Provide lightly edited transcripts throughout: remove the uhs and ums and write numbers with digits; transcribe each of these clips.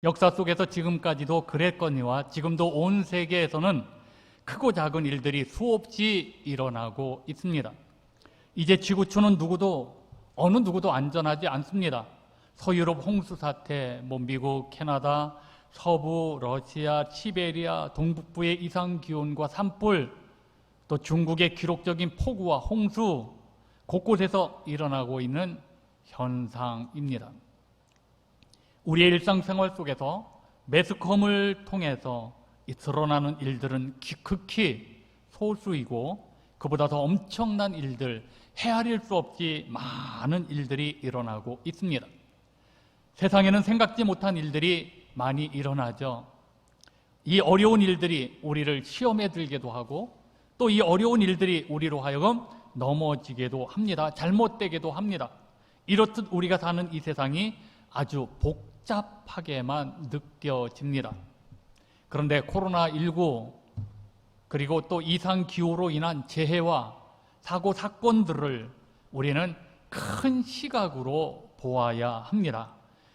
역사 속에서 지금까지도 그랬거니와 지금도 온 세계에서는 크고 작은 일들이 수없이 일어나고 있습니다. 이제 지구촌은 어느 누구도 안전하지 않습니다. 서유럽 홍수 사태, 미국, 캐나다, 서부, 러시아, 시베리아, 동북부의 이상 기온과 산불, 또 중국의 기록적인 폭우와 홍수, 곳곳에서 일어나고 있는 현상입니다. 우리의 일상생활 속에서 매스컴을 통해서 드러나는 일들은 극히 소수이고 그보다 더 엄청난 일들, 헤아릴 수 없이 많은 일들이 일어나고 있습니다. 세상에는 생각지 못한 일들이 많이 일어나죠. 이 어려운 일들이 우리를 시험에 들게도 하고 또 이 어려운 일들이 우리로 하여금 넘어지게도 합니다. 잘못되게도 합니다. 이렇듯 우리가 사는 이 세상이 아주 복잡하게만 느껴집니다. 그런데 코로나19 그리고 또 이상기후로 인한 재해와 사고 사건들을 우리는 큰 시각으로 보아야 합니다.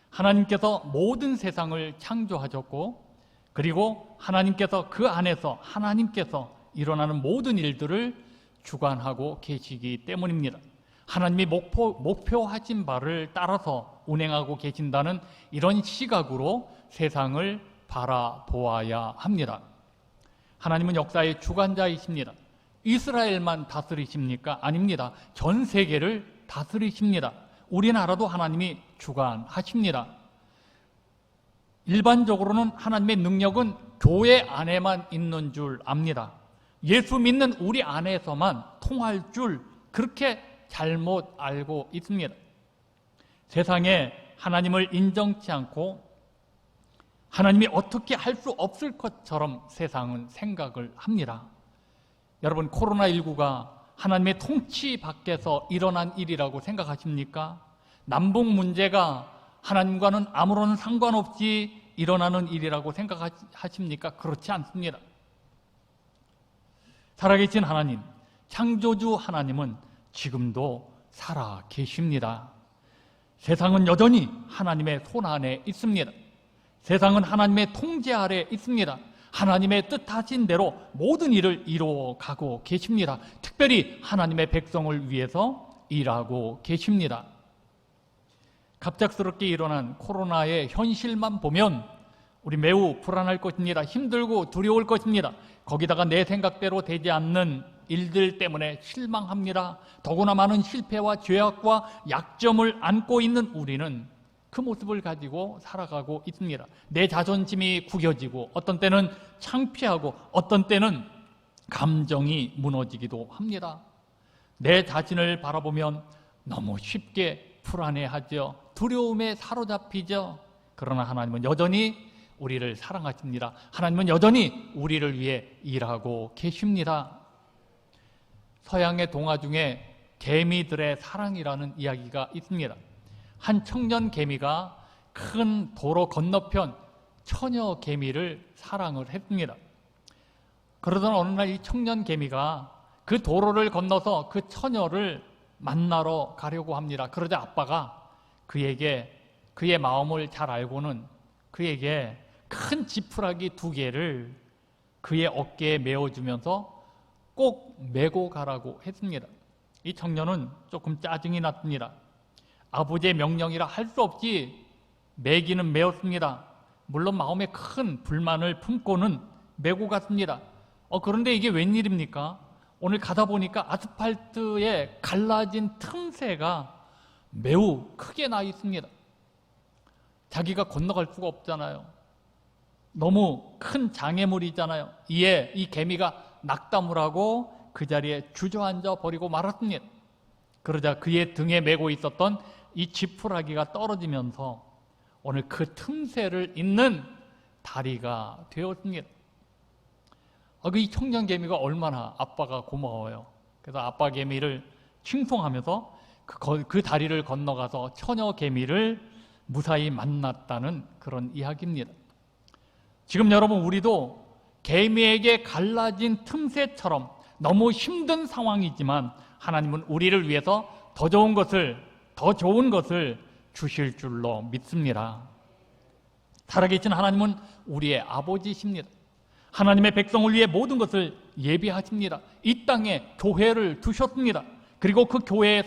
하나님께서 모든 세상을 창조하셨고 그리고 하나님께서 그 안에서 하나님께서 일어나는 모든 일들을 주관하고 계시기 때문입니다. 하나님이 목표하신 바를 따라서 운행하고 계신다는 이런 시각으로 세상을 바라보아야 합니다. 하나님은 역사의 주관자이십니다. 이스라엘만 다스리십니까? 아닙니다. 전 세계를 다스리십니다. 우리나라도 하나님이 주관하십니다. 일반적으로는 하나님의 능력은 교회 안에만 있는 줄 압니다. 예수 믿는 우리 안에서만 통할 줄 그렇게 잘못 알고 있습니다. 세상에 하나님을 인정치 않고 하나님이 어떻게 할 수 없을 것처럼 세상은 생각을 합니다. 여러분, 코로나19가 하나님의 통치 밖에서 일어난 일이라고 생각하십니까? 남북 문제가 하나님과는 아무런 상관없이 일어나는 일이라고 생각하십니까? 그렇지 않습니다. 살아계신 하나님, 창조주 하나님은 지금도 살아 계십니다. 세상은 여전히 하나님의 손 안에 있습니다. 세상은 하나님의 통제 아래 있습니다. 하나님의 뜻하신 대로 모든 일을 이루어가고 계십니다. 특별히 하나님의 백성을 위해서 일하고 계십니다. 갑작스럽게 일어난 코로나의 현실만 보면 우리 매우 불안할 것입니다. 힘들고 두려울 것입니다. 거기다가 내 생각대로 되지 않는 일들 때문에 실망합니다. 더구나 많은 실패와 죄악과 약점을 안고 있는 우리는 그 모습을 가지고 살아가고 있습니다. 내 자존심이 구겨지고 어떤 때는 창피하고 어떤 때는 감정이 무너지기도 합니다. 내 자신을 바라보면 너무 쉽게 불안해하죠. 두려움에 사로잡히죠. 그러나 하나님은 여전히 우리를 사랑하십니다. 하나님은 여전히 우리를 위해 일하고 계십니다. 서양의 동화 중에 개미들의 사랑이라는 이야기가 있습니다. 한 청년 개미가 큰 도로 건너편 처녀 개미를 사랑을 했습니다. 그러던 어느 날 이 청년 개미가 그 도로를 건너서 그 처녀를 만나러 가려고 합니다. 그러자 아빠가 그의 마음을 잘 알고는 그에게 큰 지푸라기 2개를 그의 어깨에 메어주면서 꼭 메고 가라고 했습니다. 이 청년은 조금 짜증이 났습니다. 아버지의 명령이라 할 수 없이 메기는 메었습니다. 물론 마음에 큰 불만을 품고는 메고 갔습니다. 그런데 이게 웬일입니까? 오늘 가다 보니까 아스팔트에 갈라진 틈새가 매우 크게 나 있습니다. 자기가 건너갈 수가 없잖아요. 너무 큰 장애물이잖아요. 이에 이 개미가 낙담을 하고 그 자리에 주저앉아 버리고 말았습니다. 그러자 그의 등에 메고 있었던 이 지푸라기가 떨어지면서 오늘 그 틈새를 잇는 다리가 되었습니다. 이 청년 개미가 얼마나 아빠가 고마워요. 그래서 아빠 개미를 칭송하면서 그 다리를 건너가서 처녀 개미를 무사히 만났다는 그런 이야기입니다. 지금 여러분, 우리도 개미에게 갈라진 틈새처럼 너무 힘든 상황이지만 하나님은 우리를 위해서 더 좋은 것을 주실 줄로 믿습니다. 살아계신 하나님은 우리의 아버지십니다. 하나님의 백성을 위해 모든 것을 예비하십니다. 이 땅에 교회를 두셨습니다. 그리고 그 교회의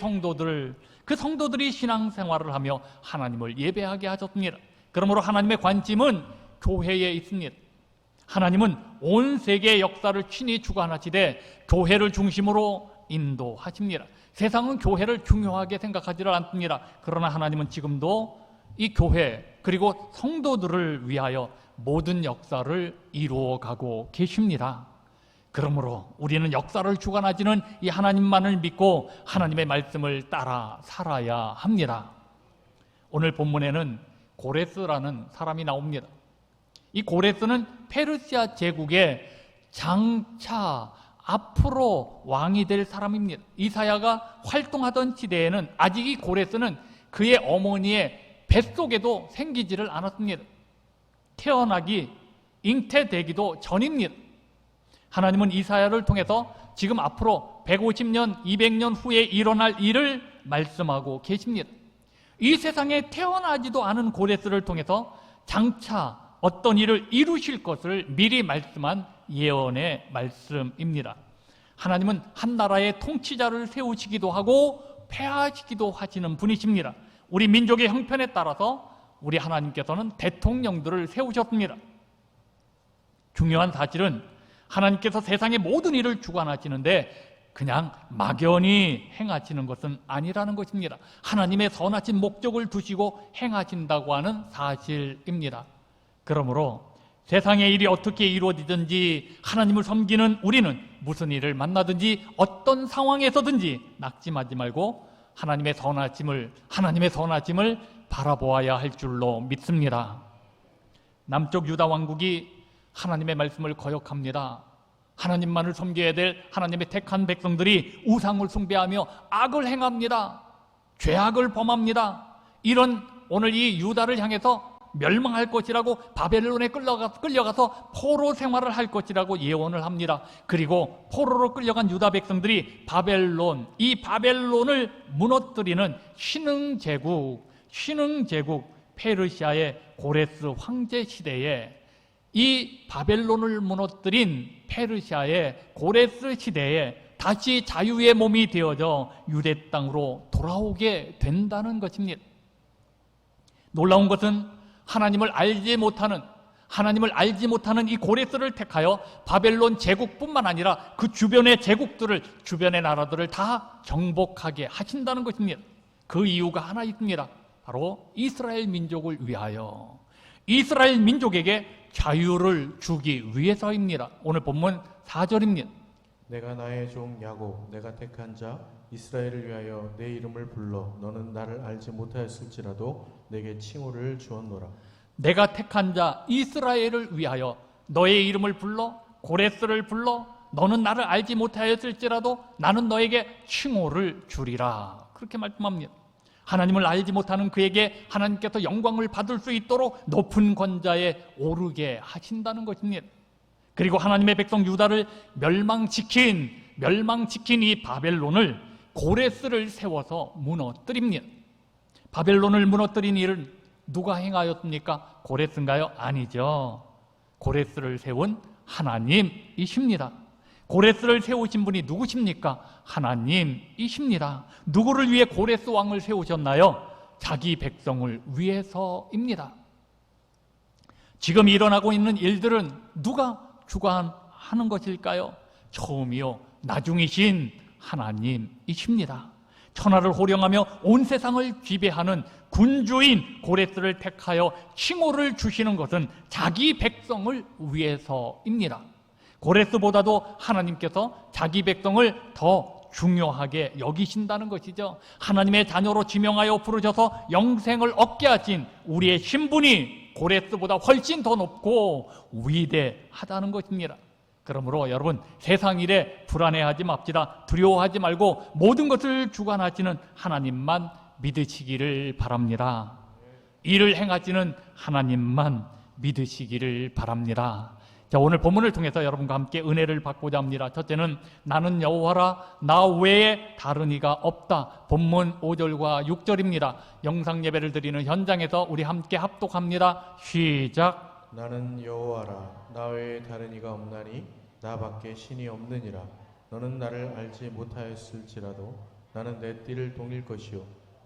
그 성도들이 신앙생활을 하며 하나님을 예배하게 하셨습니다. 그러므로 하나님의 관심은 교회에 있습니다. 하나님은 온 세계의 역사를 친히 주관하시되 교회를 중심으로 인도하십니다. 세상은 교회를 중요하게 생각하지를 않습니다. 그러나 하나님은 지금도 이 교회 그리고 성도들을 위하여 모든 역사를 이루어가고 계십니다. 그러므로 우리는 역사를 주관하시는 이 하나님만을 믿고 하나님의 말씀을 따라 살아야 합니다. 오늘 본문에는 고레스라는 사람이 나옵니다. 이 고레스는 페르시아 제국의 장차 앞으로 왕이 될 사람입니다. 이사야가 활동하던 시대에는 아직 이 고레스는 그의 어머니의 뱃속에도 생기지를 않았습니다. 태어나기, 잉태되기도 전입니다. 하나님은 이사야를 통해서 지금 앞으로 150년, 200년 후에 일어날 일을 말씀하고 계십니다. 이 세상에 태어나지도 않은 고레스를 통해서 장차 어떤 일을 이루실 것을 미리 말씀한 예언의 말씀입니다. 하나님은 한 나라의 통치자를 세우시기도 하고 폐하시기도 하시는 분이십니다. 우리 민족의 형편에 따라서 우리 하나님께서는 대통령들을 세우셨습니다. 중요한 사실은 하나님께서 세상의 모든 일을 주관하시는데 그냥 막연히 행하시는 것은 아니라는 것입니다. 하나님의 선하신 목적을 두시고 행하신다고 하는 사실입니다. 그러므로 세상의 일이 어떻게 이루어지든지 하나님을 섬기는 우리는 무슨 일을 만나든지 어떤 상황에서든지 낙심하지 말고 하나님의 선하심을 바라보아야 할 줄로 믿습니다. 남쪽 유다 왕국이 하나님의 말씀을 거역합니다. 하나님만을 섬겨야 될 하나님의 택한 백성들이 우상을 숭배하며 악을 행합니다. 죄악을 범합니다. 이런 오늘 이 유다를 향해서 멸망할 것이라고 바벨론에 끌려가서 포로 생활을 할 것이라고 예언을 합니다. 그리고 포로로 끌려간 유다 백성들이 이 바벨론을 무너뜨리는 신흥제국 페르시아의 고레스 황제 시대에 이 바벨론을 무너뜨린 페르시아의 고레스 시대에 다시 자유의 몸이 되어져 유대 땅으로 돌아오게 된다는 것입니다. 놀라운 것은 하나님을 알지 못하는 이 고레스를 택하여 바벨론 제국뿐만 아니라 그 주변의 주변의 나라들을 다 정복하게 하신다는 것입니다. 그 이유가 하나 있습니다. 바로 이스라엘 민족을 위하여, 이스라엘 민족에게 자유를 주기 위해서입니다. 오늘 본문 4절입니다. 내가 나의 종 야곱, 내가 택한 자 이스라엘을 위하여 내 이름을 불러 너는 나를 알지 못하였을지라도 내게 칭호를 주었노라. 내가 택한 자 이스라엘을 위하여 너의 이름을 불러 고레스를 불러 너는 나를 알지 못하였을지라도 나는 너에게 칭호를 주리라. 그렇게 말씀합니다. 하나님을 알지 못하는 그에게 하나님께서 영광을 받을 수 있도록 높은 권자에 오르게 하신다는 것입니다. 그리고 하나님의 백성 유다를 멸망시킨 이 바벨론을 고레스를 세워서 무너뜨립니다. 바벨론을 무너뜨린 일은 누가 행하였습니까? 고레스인가요? 아니죠. 고레스를 세운 하나님이십니다. 고레스를 세우신 분이 누구십니까? 하나님이십니다. 누구를 위해 고레스 왕을 세우셨나요? 자기 백성을 위해서입니다. 지금 일어나고 있는 일들은 누가 주관하는 것일까요? 처음이요 나중이신 하나님이십니다. 천하를 호령하며 온 세상을 지배하는 군주인 고레스를 택하여 칭호를 주시는 것은 자기 백성을 위해서입니다. 고레스보다도 하나님께서 자기 백성을 더 중요하게 여기신다는 것이죠. 하나님의 자녀로 지명하여 부르셔서 영생을 얻게 하신 우리의 신분이 고레스보다 훨씬 더 높고 위대하다는 것입니다. 그러므로 여러분 세상 일에 불안해하지 맙시다. 두려워하지 말고 모든 것을 주관하시는 하나님만 믿으시기를 바랍니다. 일을 행하시는 하나님만 믿으시기를 바랍니다. 자, 오늘 본문을 통해서 여러분과 함께 은혜를 받고자 합니다. 첫째는 나는 여호와라 나 외에 다른 이가 없다. 본문 5절과 6절입니다. 영상 예배를 드리는 현장에서 우리 함께 합독합니다. 시작. 나는 여호와라 나 외에 다른 이가 없나니 나밖에 신이 없느니라. 너는 나를 알지 못하였을지라도 나는 내 띠를 동일 것이요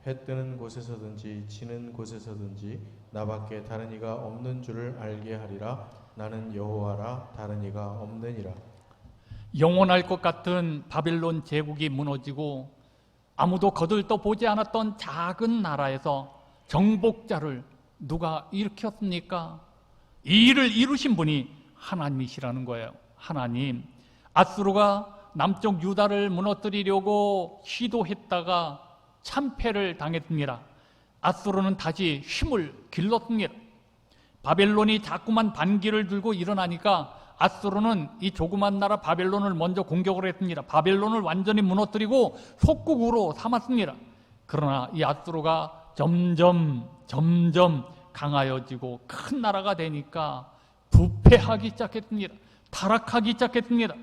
해 뜨는 곳에서든지 지는 곳에서든지 나밖에 다른 이가 없는 줄을 알게 하리라. 나는 여호와라 다른 이가 없느니라. 영원할 것 같은 바벨론 제국이 무너지고 아무도 거들떠 보지 않았던 작은 나라에서 정복자를 누가 일으켰습니까? 이 일을 이루신 분이 하나님이시라는 거예요. 하나님. 아수르가 남쪽 유다를 무너뜨리려고 시도했다가 참패를 당했습니다. 아수르는 다시 힘을 길렀습니다. 바벨론이 자꾸만 반기를 들고 일어나니까 아수르는 이 조그만 나라 바벨론을 먼저 공격을 했습니다. 바벨론을 완전히 무너뜨리고 속국으로 삼았습니다. 그러나 이 아수르가 점점 강하여지고 큰 나라가 되니까 부패하기 시작했습니다. 타락하기 시작했습니다.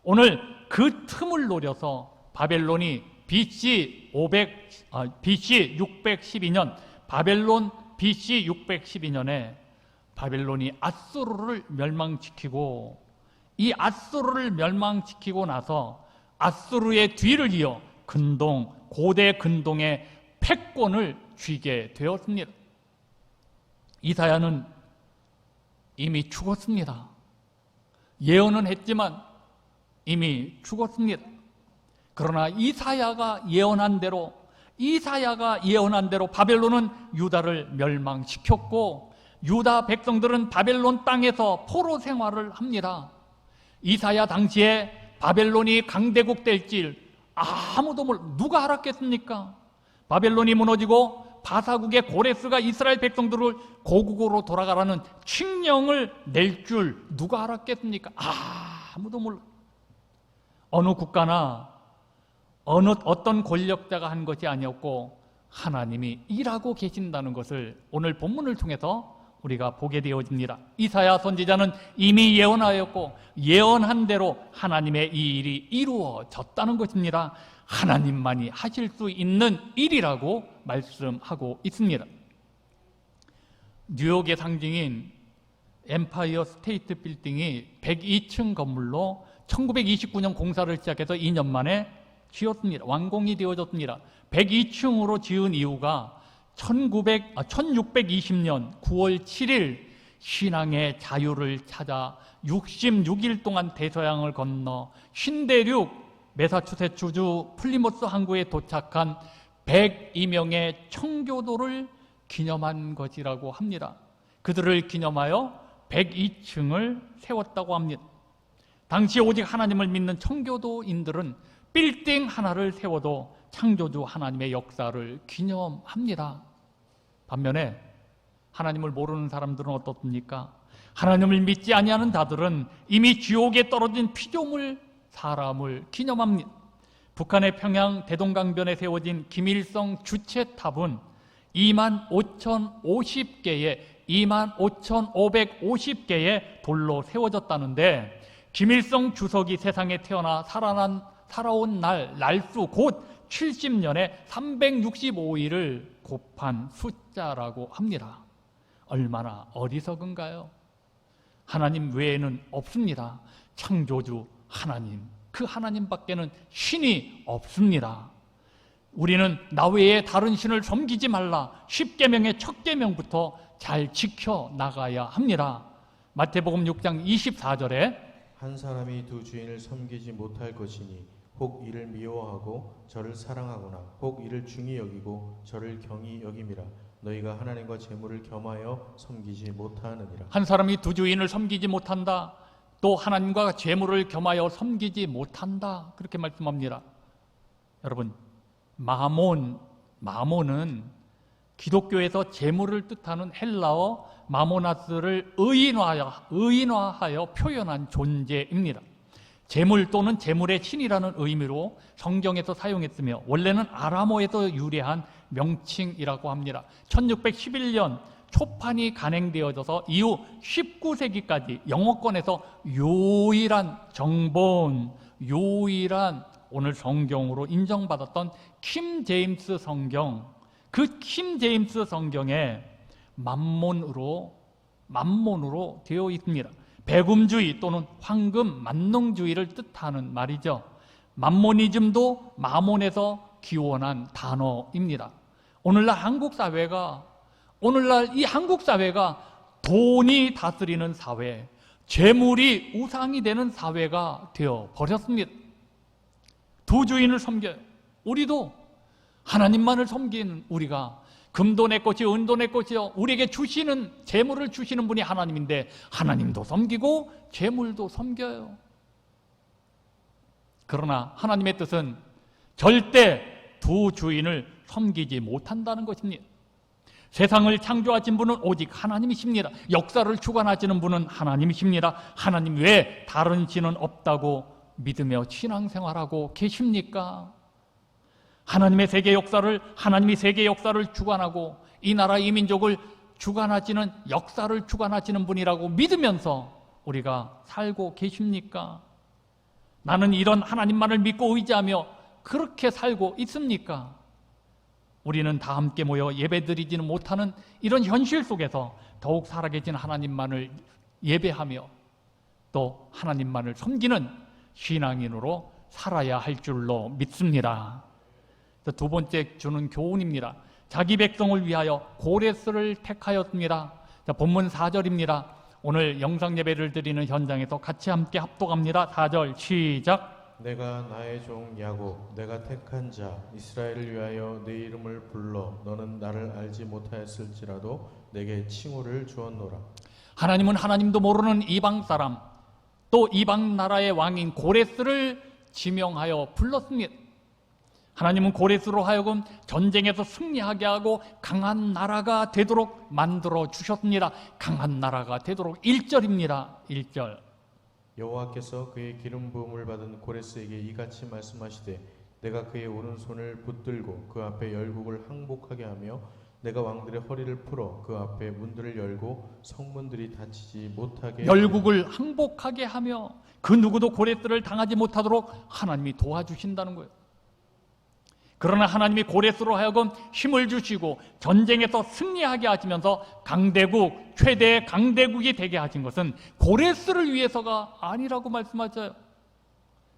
오늘 그 틈을 노려서 바벨론이 BC 612년 바벨론 BC 612년에 바벨론이 아수르를 멸망시키고 이 아수르를 멸망시키고 나서 아수르의 뒤를 이어 고대 근동의 패권을 쥐게 되었습니다. 이사야는 이미 죽었습니다. 예언은 했지만 이미 죽었습니다. 그러나 이사야가 예언한 대로 바벨론은 유다를 멸망시켰고 유다 백성들은 바벨론 땅에서 포로 생활을 합니다. 이사야 당시에 바벨론이 강대국 될 줄 아무도 누가 알았겠습니까? 바벨론이 무너지고 바사국의 고레스가 이스라엘 백성들을 고국으로 돌아가라는 칙령을 낼 줄 누가 알았겠습니까? 아무도 몰라. 어느 국가나 어떤 권력자가 한 것이 아니었고 하나님이 일하고 계신다는 것을 오늘 본문을 통해서 우리가 보게 되어집니다. 이사야 선지자는 이미 예언하였고 예언한 대로 하나님의 이 일이 이루어졌다는 것입니다. 하나님만이 하실 수 있는 일이라고 말씀하고 있습니다. 뉴욕의 상징인 엠파이어 스테이트 빌딩이 102층 건물로 1929년 공사를 시작해서 2년 만에 지었습니다. 완공이 되어졌습니다. 102층으로 지은 이유가 1620년 9월 7일 신앙의 자유를 찾아 66일 동안 대서양을 건너 신대륙 매사추세츠주 플리모스 항구에 도착한 102명의 청교도를 기념한 것이라고 합니다. 그들을 기념하여 102층을 세웠다고 합니다. 당시 오직 하나님을 믿는 청교도인들은 빌딩 하나를 세워도 창조주 하나님의 역사를 기념합니다. 반면에 하나님을 모르는 사람들은 어떻습니까? 하나님을 믿지 아니하는 자들은 이미 지옥에 떨어진 피조물 사람을 기념합니다. 북한의 평양 대동강변에 세워진 김일성 주체탑은 25,550개의 돌로 세워졌다는데 김일성 주석이 세상에 태어나 살아온 날수 곧 70년에 365일을 곱한 숫자라고 합니다. 얼마나 어리석은가요? 하나님 외에는 없습니다. 창조주 하나님, 그 하나님밖에는 신이 없습니다. 우리는 나 외에 다른 신을 섬기지 말라 10계명의 첫 계명부터 잘 지켜나가야 합니다. 마태복음 6장 24절에 한 사람이 두 주인을 섬기지 못할 것이니 혹 이를 미워하고 저를 사랑하거나 혹 이를 중히 여기고 저를 경히 여김이라. 너희가 하나님과 재물을 겸하여 섬기지 못하느니라. 한 사람이 두 주인을 섬기지 못한다. 또 하나님과 재물을 겸하여 섬기지 못한다. 그렇게 말씀합니다. 여러분, 마몬은 기독교에서 재물을 뜻하는 헬라어 마모나스를 의인화하여 표현한 존재입니다. 재물 또는 재물의 신이라는 의미로 성경에서 사용했으며 원래는 아람어에서 유래한 명칭이라고 합니다. 1611년 초판이 간행되어져서 이후 19세기까지 영어권에서 유일한 정본, 유일한 오늘 성경으로 인정받았던 킹 제임스 성경, 그 킹 제임스 성경에 만몬으로 되어 있습니다. 배금주의 또는 황금 만능주의를 뜻하는 말이죠. 만모니즘도 마몬에서 기원한 단어입니다. 오늘날 이 한국 사회가 돈이 다스리는 사회, 재물이 우상이 되는 사회가 되어 버렸습니다. 두 주인을 섬겨요. 우리도 하나님만을 섬기는 우리가 금도 내 것이요 은도 내 것이요, 우리에게 주시는 재물을 주시는 분이 하나님인데 하나님도 섬기고 재물도 섬겨요. 그러나 하나님의 뜻은 절대 두 주인을 섬기지 못한다는 것입니다. 세상을 창조하신 분은 오직 하나님이십니다. 역사를 주관하시는 분은 하나님이십니다. 하나님 외에 다른 신은 없다고 믿으며 신앙생활하고 계십니까? 하나님이 세계 역사를 주관하고 이 나라 이 민족을 주관하시는, 역사를 주관하시는 분이라고 믿으면서 우리가 살고 계십니까? 나는 이런 하나님만을 믿고 의지하며 그렇게 살고 있습니까? 우리는 다 함께 모여 예배드리지는 못하는 이런 현실 속에서 더욱 살아계신 하나님만을 예배하며 또 하나님만을 섬기는 신앙인으로 살아야 할 줄로 믿습니다. 두 번째 주는 교훈입니다. 자기 백성을 위하여 고레스를 택하였습니다. 본문 4절입니다. 오늘 영상 예배를 드리는 현장에서 같이 함께 합독합니다. 4절 시작. 내가 나의 종 야곱, 내가 택한 자 이스라엘을 위하여 내 이름을 불러 너는 나를 알지 못하였을지라도 내게 칭호를 주었노라. 하나님은 하나님도 모르는 이방 사람, 또 이방 나라의 왕인 고레스를 지명하여 불렀습니다. 하나님은 고레스로 하여금 전쟁에서 승리하게 하고 강한 나라가 되도록 만들어 주셨습니다. 강한 나라가 되도록 1절입니다. 1절. 여호와께서 그의 기름 부음을 받은 고레스에게 이같이 말씀하시되 내가 그의 오른손을 붙들고 그 앞에 열국을 항복하게 하며 내가 왕들의 허리를 풀어 그 앞에 문들을 열고 성문들이 닫히지 못하게 열국을 항복하게 하며 그 누구도 고레스를 당하지 못하도록 하나님이 도와주신다는 거예요. 그러나 하나님이 고레스로 하여금 힘을 주시고 전쟁에서 승리하게 하시면서 강대국, 최대의 강대국이 되게 하신 것은 고레스를 위해서가 아니라고 말씀하셔요.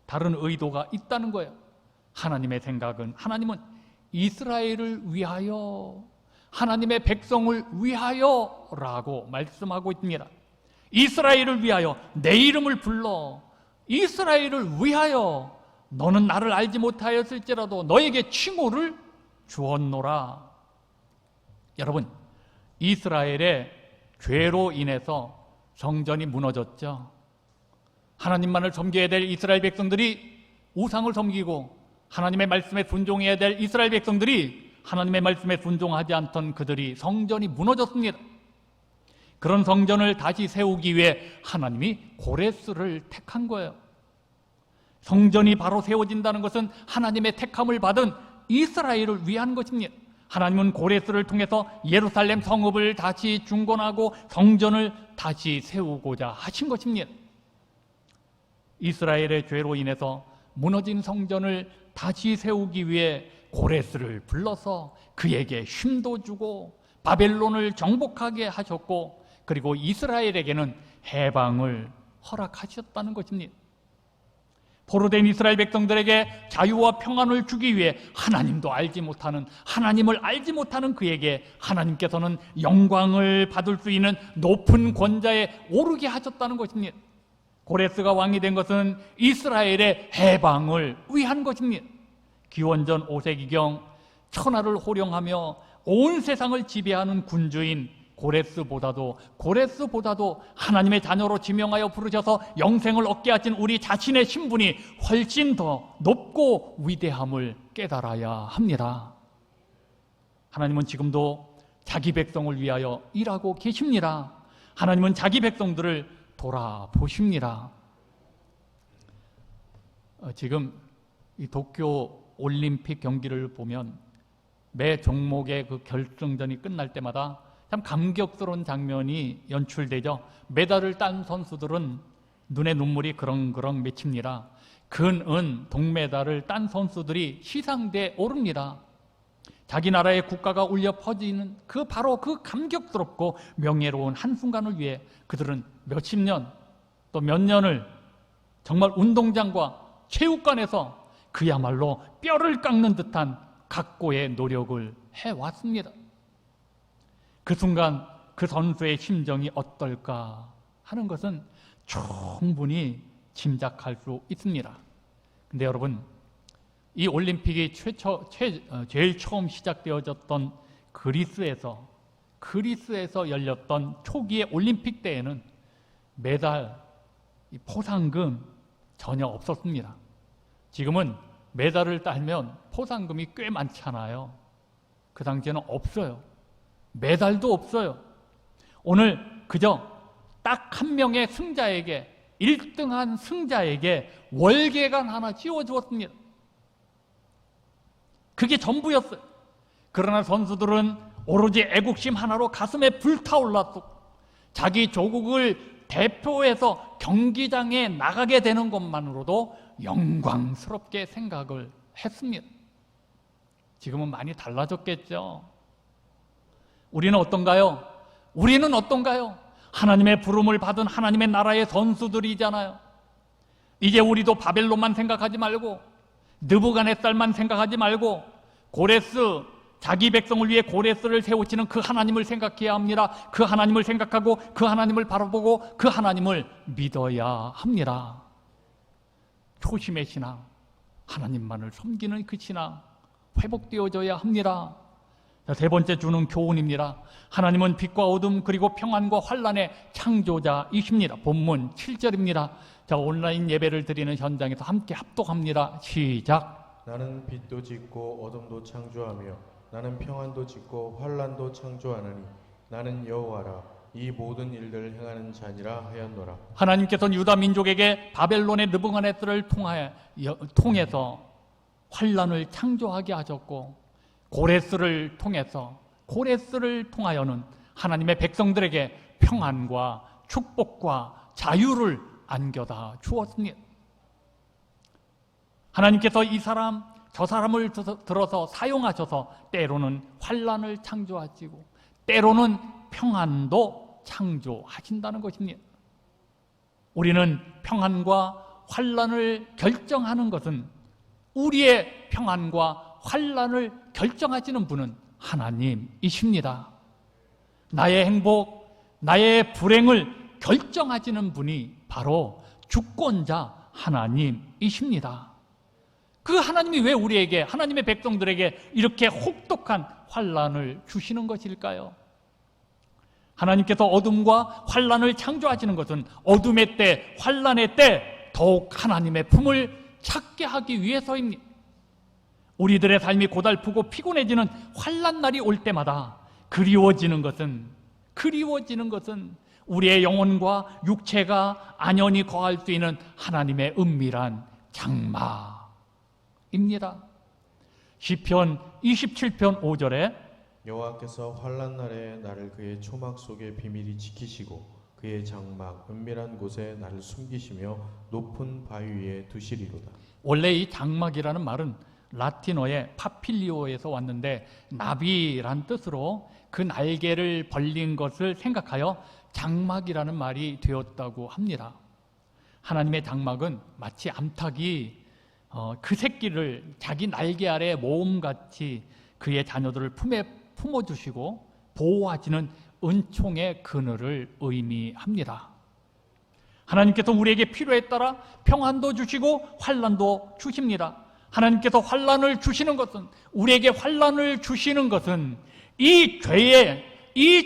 다른 의도가 있다는 거예요. 하나님의 생각은, 하나님은 이스라엘을 위하여, 하나님의 백성을 위하여 라고 말씀하고 있습니다. 이스라엘을 위하여 내 이름을 불러, 이스라엘을 위하여 너는 나를 알지 못하였을지라도 너에게 칭호를 주었노라. 여러분, 이스라엘의 죄로 인해서 성전이 무너졌죠. 하나님만을 섬겨야 될 이스라엘 백성들이 우상을 섬기고 하나님의 말씀에 순종해야 될 이스라엘 백성들이 하나님의 말씀에 순종하지 않던 그들이 성전이 무너졌습니다. 그런 성전을 다시 세우기 위해 하나님이 고레스를 택한 거예요. 성전이 바로 세워진다는 것은 하나님의 택함을 받은 이스라엘을 위한 것입니다. 하나님은 고레스를 통해서 예루살렘 성읍을 다시 중건하고 성전을 다시 세우고자 하신 것입니다. 이스라엘의 죄로 인해서 무너진 성전을 다시 세우기 위해 고레스를 불러서 그에게 힘도 주고 바벨론을 정복하게 하셨고, 그리고 이스라엘에게는 해방을 허락하셨다는 것입니다. 포로된 이스라엘 백성들에게 자유와 평안을 주기 위해 하나님도 알지 못하는, 하나님을 알지 못하는 그에게 하나님께서는 영광을 받을 수 있는 높은 권자에 오르게 하셨다는 것입니다. 고레스가 왕이 된 것은 이스라엘의 해방을 위한 것입니다. 기원전 5세기경 천하를 호령하며 온 세상을 지배하는 군주인 고레스보다도 하나님의 자녀로 지명하여 부르셔서 영생을 얻게 하신 우리 자신의 신분이 훨씬 더 높고 위대함을 깨달아야 합니다. 하나님은 지금도 자기 백성을 위하여 일하고 계십니다. 하나님은 자기 백성들을 돌아보십니다. 지금 이 도쿄 올림픽 경기를 보면 매 종목의 그 결승전이 끝날 때마다 참 감격스러운 장면이 연출되죠. 메달을 딴 선수들은 눈에 눈물이 그렁그렁 맺힙니다. 근, 동메달을 딴 선수들이 시상대에 오릅니다. 자기 나라의 국가가 울려 퍼지는 바로 그 감격스럽고 명예로운 한순간을 위해 그들은 몇십 년 또 몇 년을 정말 운동장과 체육관에서 그야말로 뼈를 깎는 듯한 각고의 노력을 해왔습니다. 그 순간 그 선수의 심정이 어떨까 하는 것은 충분히 짐작할 수 있습니다. 근데 여러분, 이 올림픽이 제일 처음 시작되어졌던 그리스에서 열렸던 초기의 올림픽 때에는 메달, 포상금 전혀 없었습니다. 지금은 메달을 따면 포상금이 꽤 많잖아요. 그 당시에는 없어요. 메달도 없어요. 오늘 그저 딱 한 명의 승자에게, 1등한 승자에게 월계관 하나 씌워주었습니다. 그게 전부였어요. 그러나 선수들은 오로지 애국심 하나로 가슴에 불타올랐고 자기 조국을 대표해서 경기장에 나가게 되는 것만으로도 영광스럽게 생각을 했습니다. 지금은 많이 달라졌겠죠. 우리는 어떤가요? 하나님의 부름을 받은 하나님의 나라의 선수들이잖아요. 이제 우리도 바벨론만 생각하지 말고 느부갓네살만 생각하지 말고 고레스, 자기 백성을 위해 고레스를 세우시는 그 하나님을 생각해야 합니다. 그 하나님을 생각하고 그 하나님을 바라보고 그 하나님을 믿어야 합니다. 초심의 신앙, 하나님만을 섬기는 그 신앙 회복되어져야 합니다. 세 번째 주는 교훈입니다. 하나님은 빛과 어둠 그리고 평안과 환란의 창조자이십니다. 본문 7절입니다. 자, 온라인 예배를 드리는 현장에서 함께 합독합니다. 시작. 나는 빛도 짓고 어둠도 창조하며 나는 평안도 짓고 환란도 창조하느니 나는 여호와라. 이 모든 일들을 행하는 자니라 하였노라. 하나님께서는 유다 민족에게 바벨론의 느부갓네살을 통해서 환란을 창조하게 하셨고 고레스를 통하여는 하나님의 백성들에게 평안과 축복과 자유를 안겨다 주었습니다. 하나님께서 이 사람 저 사람을 들어서 사용하셔서 때로는 환란을 창조하시고 때로는 평안도 창조하신다는 것입니다. 우리는 평안과 환란을 결정하는 것은 우리의 평안과 환란을 결정하시는 분은 하나님이십니다. 나의 행복, 나의 불행을 결정하시는 분이 바로 주권자 하나님이십니다. 그 하나님이 왜 우리에게, 하나님의 백성들에게 이렇게 혹독한 환란을 주시는 것일까요? 하나님께서 어둠과 환란을 창조하시는 것은 어둠의 때, 환란의 때 더욱 하나님의 품을 찾게 하기 위해서입니다. 우리들의 삶이 고달프고 피곤해지는 환란 날이 올 때마다 그리워지는 것은 우리의 영혼과 육체가 안연히 거할 수 있는 하나님의 은밀한 장막입니다. 시편 27편 5절에 여호와께서 환난 날에 나를 그의 초막 속에 비밀히 지키시고 그의 장막 은밀한 곳에 나를 숨기시며 높은 바위 위에 두시리로다. 원래 이 장막이라는 말은 라틴어의 파필리오에서 왔는데 나비란 뜻으로 그 날개를 벌린 것을 생각하여 장막이라는 말이 되었다고 합니다. 하나님의 장막은 마치 암탉이 그 새끼를 자기 날개 아래 모험같이 그의 자녀들을 품에 품어주시고 보호하시는 은총의 그늘을 의미합니다. 하나님께서 우리에게 필요에 따라 평안도 주시고 환란도 주십니다. 하나님께서 환란을 주시는 것은, 우리에게 환란을 주시는 것은 이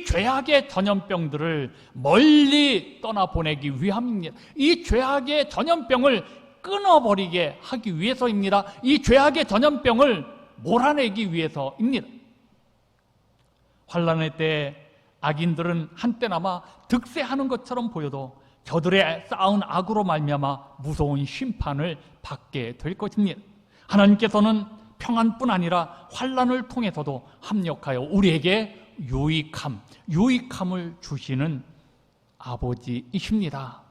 죄악의 전염병들을 멀리 떠나보내기 위함입니다. 이 죄악의 전염병을 끊어버리게 하기 위해서입니다. 이 죄악의 전염병을 몰아내기 위해서입니다. 환란의 때 악인들은 한때나마 득세하는 것처럼 보여도 저들의 쌓은 악으로 말미암아 무서운 심판을 받게 될 것입니다. 하나님께서는 평안뿐 아니라 환란을 통해서도 합력하여 우리에게 유익함을 주시는 아버지이십니다.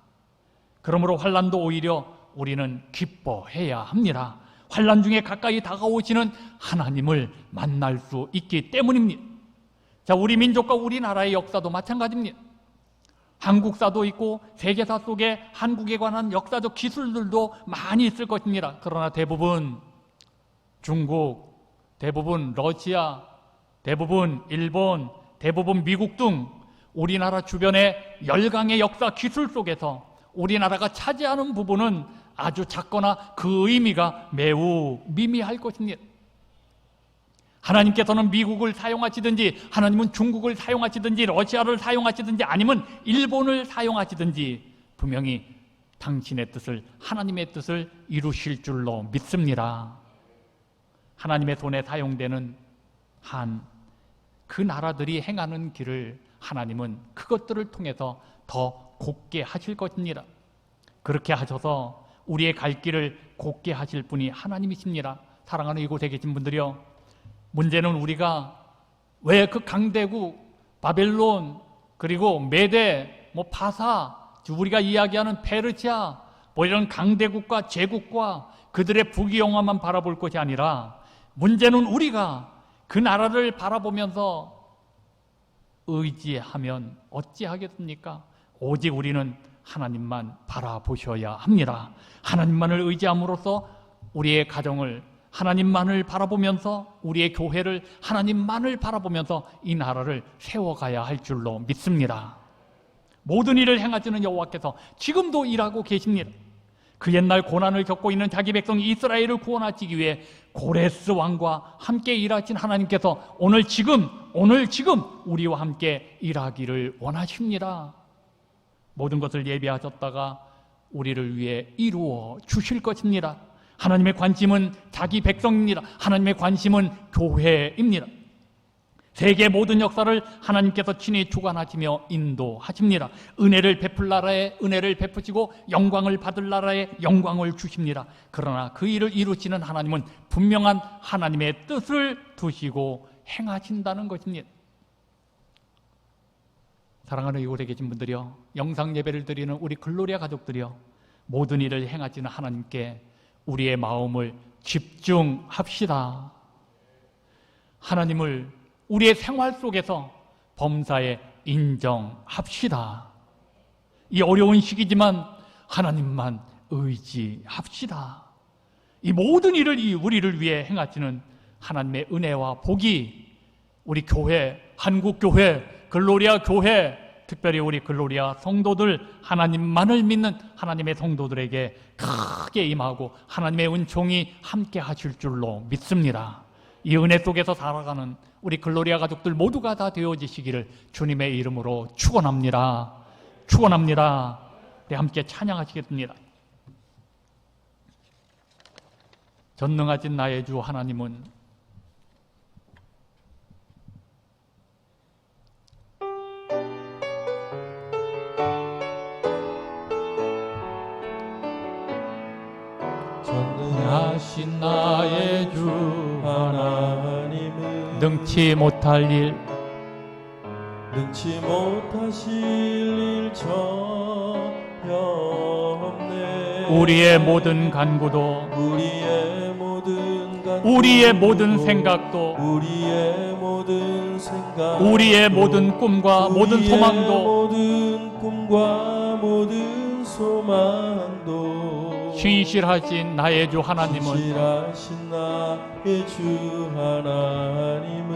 그러므로 환난도 오히려 우리는 기뻐해야 합니다. 환난 중에 가까이 다가오시는 하나님을 만날 수 있기 때문입니다. 자, 우리 민족과 우리나라의 역사도 마찬가지입니다. 한국사도 있고 세계사 속에 한국에 관한 역사적 기술들도 많이 있을 것입니다. 그러나 대부분 중국, 대부분 러시아, 대부분 일본, 대부분 미국 등 우리나라 주변의 열강의 역사 기술 속에서 우리나라가 차지하는 부분은 아주 작거나 그 의미가 매우 미미할 것입니다. 하나님께서는 미국을 사용하시든지, 하나님은 중국을 사용하시든지, 러시아를 사용하시든지, 아니면 일본을 사용하시든지 분명히 당신의 뜻을, 하나님의 뜻을 이루실 줄로 믿습니다. 하나님의 손에 사용되는 한 그 나라들이 행하는 길을 하나님은 그것들을 통해서 더 곧게 하실 것입니다. 그렇게 하셔서 우리의 갈 길을 곧게 하실 분이 하나님이십니다. 사랑하는 이곳에 계신 분들이요, 문제는 우리가 왜 그 강대국 바벨론, 그리고 메대, 바사, 우리가 이야기하는 페르시아, 이런 강대국과 제국과 그들의 부귀영화만 바라볼 것이 아니라, 문제는 우리가 그 나라를 바라보면서 의지하면 어찌하겠습니까? 오직 우리는 하나님만 바라보셔야 합니다. 하나님만을 의지함으로써 우리의 가정을 하나님만을 바라보면서, 우리의 교회를 하나님만을 바라보면서 이 나라를 세워가야 할 줄로 믿습니다. 모든 일을 행하시는 여호와께서 지금도 일하고 계십니다. 그 옛날 고난을 겪고 있는 자기 백성 이스라엘을 구원하시기 위해 고레스 왕과 함께 일하신 하나님께서 오늘 지금 우리와 함께 일하기를 원하십니다. 모든 것을 예비하셨다가 우리를 위해 이루어 주실 것입니다. 하나님의 관심은 자기 백성입니다. 하나님의 관심은 교회입니다. 세계 모든 역사를 하나님께서 친히 주관하시며 인도하십니다. 은혜를 베풀 나라에 은혜를 베푸시고 영광을 받을 나라에 영광을 주십니다. 그러나 그 일을 이루시는 하나님은 분명한 하나님의 뜻을 두시고 행하신다는 것입니다. 사랑하는 이곳에 계신 분들이요, 영상 예배를 드리는 우리 글로리아 가족들이요, 모든 일을 행하시는 하나님께 우리의 마음을 집중합시다. 하나님을 우리의 생활 속에서 범사에 인정합시다. 이 어려운 시기지만 하나님만 의지합시다. 이 모든 일을 우리를 위해 행하시는 하나님의 은혜와 복이 우리 교회, 한국교회, 글로리아 교회, 특별히 우리 글로리아 성도들, 하나님만을 믿는 하나님의 성도들에게 크게 임하고 하나님의 은총이 함께 하실 줄로 믿습니다. 이 은혜 속에서 살아가는 우리 글로리아 가족들 모두가 다 되어지시기를 주님의 이름으로 축원합니다. 축원합니다. 우리 함께 찬양하시겠습니다. 전능하신 나의 주 하나님은 전능하신 나의 주 하나님은 능치 못할 일 능치 못하실 일 전혀 없네. 우리의 모든 간구도 우리의 모든 간구도 우리의 모든 생각도 우리의 모든 생각 우리의 모든 꿈과 모든 소망도 모든 꿈과 모든 소망도 신실하신 나의 주 하나님은 신실하신 나의 주 하나님은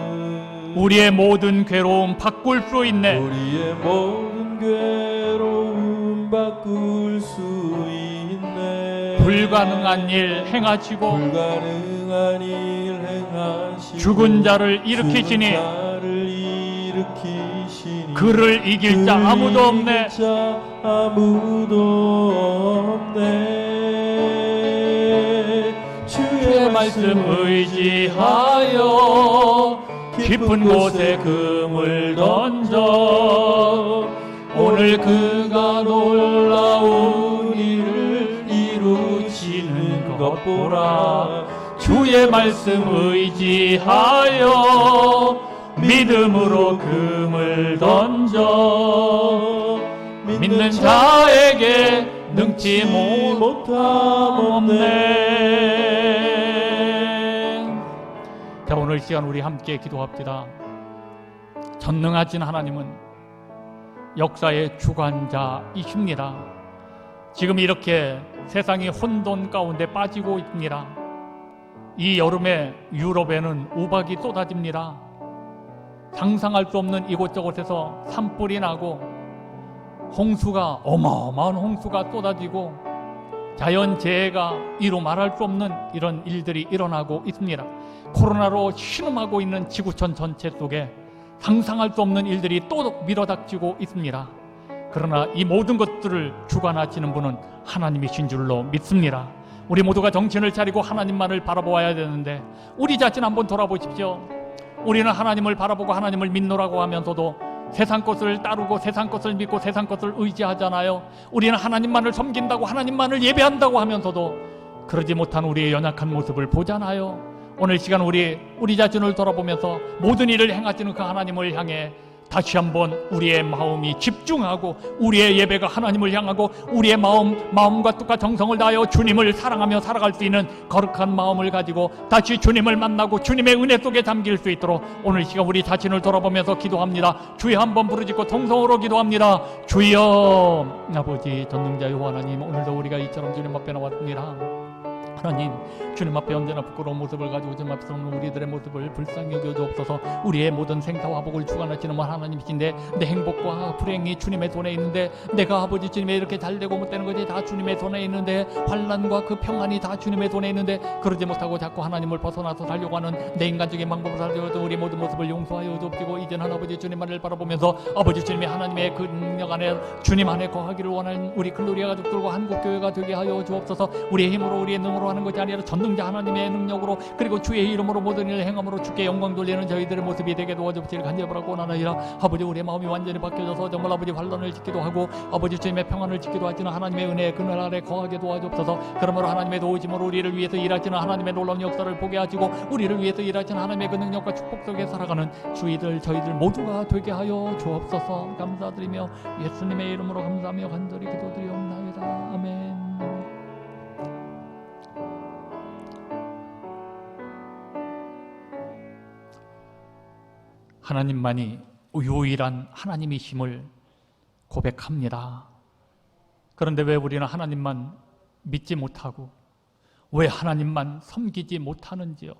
우리의 모든 괴로움 바꿀 수 있네. 우리의 모든 괴로움 바꿀 수 있네. 불가능한 일 행하시고 불가능한 일 행하시고 죽은 자를 일으키시니 그를 이길 자 아무도 없네. 주의 말씀 의지하여 깊은 곳에 금을 던져 오늘 그가 놀라운 일을 이루시는 것 보라. 주의 말씀 의지하여 믿음으로 금을 던져 믿는 자에게 능치 못함없네. 자, 오늘 시간 우리 함께 기도합시다. 전능하신 하나님은 역사의 주관자이십니다. 지금 이렇게 세상이 혼돈 가운데 빠지고 있습니다. 이 여름에 유럽에는 우박이 쏟아집니다. 상상할 수 없는 이곳저곳에서 산불이 나고 홍수가, 어마어마한 홍수가 쏟아지고 자연재해가 이루 말할 수 없는 이런 일들이 일어나고 있습니다. 코로나로 신음하고 있는 지구촌 전체 속에 상상할 수 없는 일들이 또 밀어닥치고 있습니다. 그러나 이 모든 것들을 주관하시는 분은 하나님이신 줄로 믿습니다. 우리 모두가 정신을 차리고 하나님만을 바라보아야 되는데 우리 자신 한번 돌아보십시오. 우리는 하나님을 바라보고 하나님을 믿노라고 하면서도 세상 것을 따르고 세상 것을 믿고 세상 것을 의지하잖아요. 우리는 하나님만을 섬긴다고 하나님만을 예배한다고 하면서도 그러지 못한 우리의 연약한 모습을 보잖아요. 오늘 시간 우리 자신을 돌아보면서 모든 일을 행하시는 그 하나님을 향해 다시 한번 우리의 마음이 집중하고 우리의 예배가 하나님을 향하고 우리의 마음과 뜻과 정성을 다하여 주님을 사랑하며 살아갈 수 있는 거룩한 마음을 가지고 다시 주님을 만나고 주님의 은혜 속에 잠길 수 있도록 오늘 시간 우리 자신을 돌아보면서 기도합니다. 주여 한번 부르짖고 통성으로 기도합니다. 주여. 아버지 전능자여 하나님, 오늘도 우리가 이처럼 주님 앞에 나왔습니다. 하나님, 주님 앞에 언제나 부끄러운 모습을 가지고 주님 앞에 서는 우리들의 모습을 불쌍히 여겨 주옵소서. 우리의 모든 생사와 화복을 주관하시는 하나님이신데 내 행복과 불행이 주님의 손에 있는데 내가 아버지 주님의 이렇게 잘되고 못되는 것이 다 주님의 손에 있는데 환난과 그 평안이 다 주님의 손에 있는데 그러지 못하고 자꾸 하나님을 벗어나서 살려고 하는 내 인간적인 방법을 살려도 우리 모든 모습을 용서하여 주옵시고 이제는 아버지 주님만을 바라보면서 아버지 주님의 하나님의 그 능력 안에 주님 안에 거하기를 원하는 우리 글로리아 가족들과 한국교회가 되게 하여 주옵소서. 우리의 힘으로 우리의 능으로 하는 것이 아니라 전능자 하나님의 능력으로 그리고 주의 이름으로 모든 일을 행함으로 주께 영광 돌리는 저희들의 모습이 되게 도와주시기를 간절하고 원하나이다. 아버지, 우리의 마음이 완전히 바뀌어져서 정말 아버지 환난을 짓기도 하고 아버지 주님의 평안을 짓기도 하시는 하나님의 은혜의 그늘 아래 거하게 도와주옵소서. 그러므로 하나님의 도우심으로 우리를 위해서 일하시는 하나님의 놀라운 역사를 보게 하시고 우리를 위해서 일하시는 하나님의 그 능력과 축복 속에 살아가는 저희들 모두가 되게 하여 주옵소서. 감사드리며 예수님의 이름으로 감사하며 간절히 기도드리옵나이다. 아멘. 하나님만이 유일한 하나님이심을 고백합니다. 그런데 왜 우리는 하나님만 믿지 못하고 왜 하나님만 섬기지 못하는지요?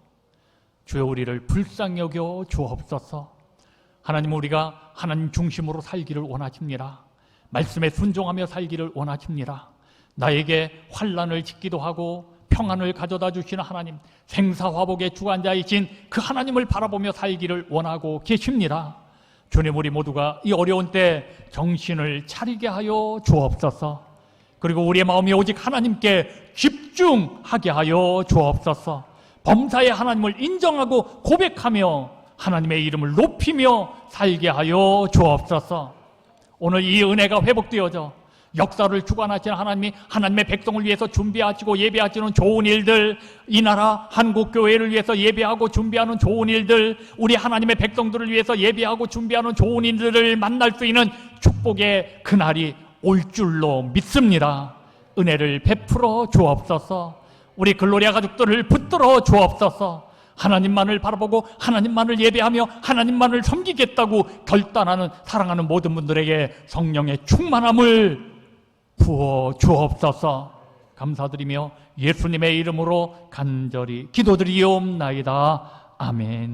주여, 우리를 불쌍히 여겨 주옵소서. 하나님, 우리가 하나님 중심으로 살기를 원하십니다. 말씀에 순종하며 살기를 원하십니다. 나에게 환난을 짓기도 하고 평안을 가져다 주시는 하나님, 생사화복의 주관자이신 그 하나님을 바라보며 살기를 원하고 계십니다. 주님, 우리 모두가 이 어려운 때 정신을 차리게 하여 주옵소서. 그리고 우리의 마음이 오직 하나님께 집중하게 하여 주옵소서. 범사의 하나님을 인정하고 고백하며 하나님의 이름을 높이며 살게 하여 주옵소서. 오늘 이 은혜가 회복되어져 역사를 주관하시는 하나님이 하나님의 백성을 위해서 준비하시고 예배하시는 좋은 일들, 이 나라 한국교회를 위해서 예배하고 준비하는 좋은 일들, 우리 하나님의 백성들을 위해서 예배하고 준비하는 좋은 일들을 만날 수 있는 축복의 그날이 올 줄로 믿습니다. 은혜를 베풀어 주옵소서. 우리 글로리아 가족들을 붙들어 주옵소서. 하나님만을 바라보고 하나님만을 예배하며 하나님만을 섬기겠다고 결단하는 사랑하는 모든 분들에게 성령의 충만함을 부어 주옵소서. 감사드리며 예수님의 이름으로 간절히 기도드리옵나이다. 아멘.